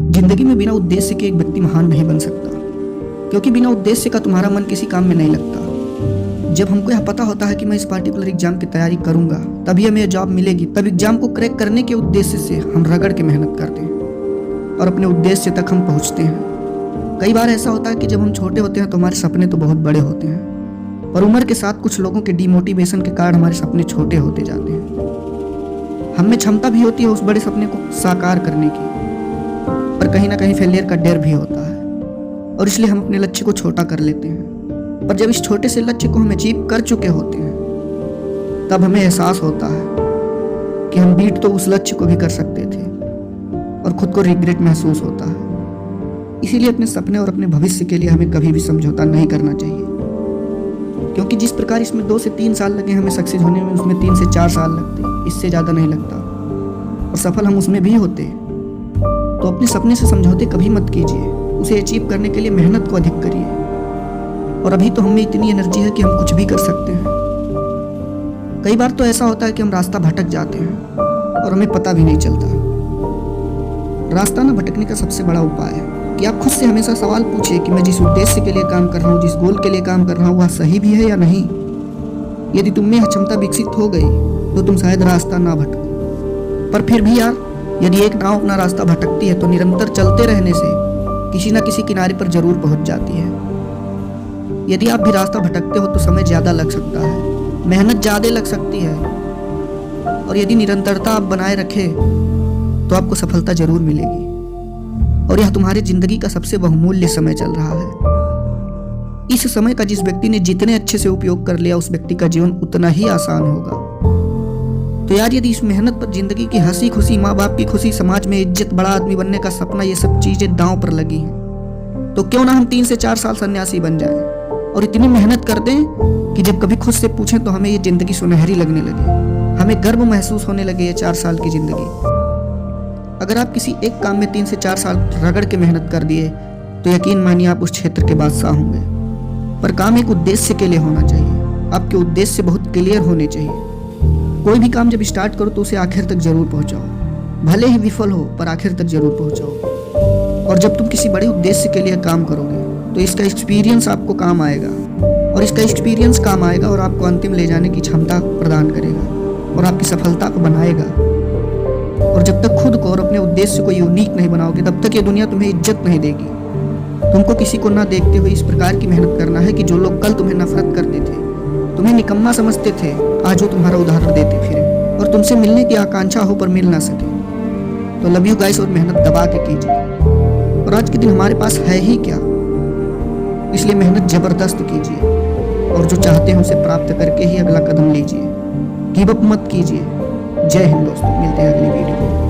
जिंदगी में बिना उद्देश्य के एक व्यक्ति महान नहीं बन सकता, क्योंकि बिना उद्देश्य का तुम्हारा मन किसी काम में नहीं लगता। जब हमको यह पता होता है कि मैं इस पार्टिकुलर एग्जाम की तैयारी करूंगा तभी हमें जॉब मिलेगी, तब एग्जाम को क्रैक करने के उद्देश्य से हम रगड़ के मेहनत करते हैं और अपने उद्देश्य तक हम पहुंचते हैं। कई बार ऐसा होता है कि जब हम छोटे होते हैं तो हमारे सपने तो बहुत बड़े होते हैं, पर उम्र के साथ कुछ लोगों के डिमोटिवेशन के कारण हमारे सपने छोटे होते जाते हैं। हम में क्षमता भी होती है उस बड़े सपने को साकार करने की, पर कहीं ना कहीं फेलियर का डर भी होता है और इसलिए हम अपने लक्ष्य को छोटा कर लेते हैं। पर जब इस छोटे से लक्ष्य को हम अचीव कर चुके होते हैं तब हमें एहसास होता है कि हम बीट तो उस लक्ष्य को भी कर सकते थे और खुद को रिग्रेट महसूस होता है। इसीलिए अपने सपने और अपने भविष्य के लिए हमें कभी भी समझौता नहीं करना चाहिए, क्योंकि जिस प्रकार इसमें 2 से 3 साल लगे हमें सक्सेस होने में, उसमें 3 से 4 साल लगते, इससे ज़्यादा नहीं लगता, और सफल हम उसमें भी होते। तो अपने सपने से समझौते कभी मत कीजिए, उसे अचीव करने के लिए मेहनत को अधिक करिए। और अभी तो हम में इतनी एनर्जी है कि हम कुछ भी कर सकते हैं। कई बार तो ऐसा होता है कि हम रास्ता भटक जाते हैं और हमें पता भी नहीं चलता। रास्ता न भटकने का सबसे बड़ा उपाय है कि आप खुद से हमेशा सवाल पूछिए कि मैं जिस उद्देश्य के लिए काम कर रहा हूँ, जिस गोल के लिए काम कर रहा हूँ, वह सही भी है या नहीं। यदि तुम में यह क्षमता विकसित हो गई तो तुम शायद रास्ता ना भटको। पर फिर भी यार, यदि एक नाव अपना रास्ता भटकती है तो निरंतर चलते रहने से किसी न किसी किनारे पर जरूर पहुंच जाती है। यदि आप भी रास्ता भटकते हो तो समय ज़्यादा लग सकता है, मेहनत ज़्यादा लग सकती है, और यदि निरंतरता आप बनाए रखें तो आपको सफलता जरूर मिलेगी। और यह तुम्हारी जिंदगी का सबसे बहुमूल्य समय चल रहा है। इस समय का जिस व्यक्ति ने जितने अच्छे से उपयोग कर लिया उस व्यक्ति का जीवन उतना ही आसान होगा। तो यार, यदि इस मेहनत पर जिंदगी की हंसी खुशी, माँ बाप की खुशी, समाज में इज्जत, बड़ा आदमी बनने का सपना, ये सब चीजें दांव पर लगी हैं, तो क्यों ना हम 3 से 4 साल सन्यासी बन जाएं और इतनी मेहनत कर दें कि जब कभी खुद से पूछें तो हमें ये जिंदगी सुनहरी लगने लगे, हमें गर्व महसूस होने लगे ये 4 साल की जिंदगी। अगर आप किसी एक काम में 3 से 4 साल रगड़ के मेहनत कर दिए तो यकीन मानिए आप उस क्षेत्र के बादशाह होंगे। पर काम एक उद्देश्य के लिए होना चाहिए, आपके उद्देश्य बहुत क्लियर होने चाहिए। कोई भी काम जब स्टार्ट करो तो उसे आखिर तक जरूर पहुंचाओ, भले ही विफल हो पर आखिर तक जरूर पहुंचाओ। और जब तुम किसी बड़े उद्देश्य के लिए काम करोगे तो इसका एक्सपीरियंस आपको काम आएगा, और इसका एक्सपीरियंस काम आएगा और आपको अंतिम ले जाने की क्षमता प्रदान करेगा और आपकी सफलता को बनाएगा। और जब तक खुद को और अपने उद्देश्य को यूनिक नहीं बनाओगे तब तक ये दुनिया तुम्हें इज्जत नहीं देगी। तुमको किसी को ना देखते हुए इस प्रकार की मेहनत करना है कि जो लोग कल तुम्हें नफरत करते थे, तुम्हें निकम्मा समझते थे, आज वो तुम्हारा उदाहरण देते फिरे और तुमसे मिलने की आकांक्षा हो पर मिल ना सके। तो लव यू गाइस, और मेहनत दबा के कीजिए। और आज के दिन हमारे पास है ही क्या, इसलिए मेहनत जबरदस्त कीजिए और जो चाहते हैं उसे प्राप्त करके ही अगला कदम लीजिए। गिव अप मत कीजिए। जय हिंद दोस्तों, मिलते हैं अगली वीडियो में।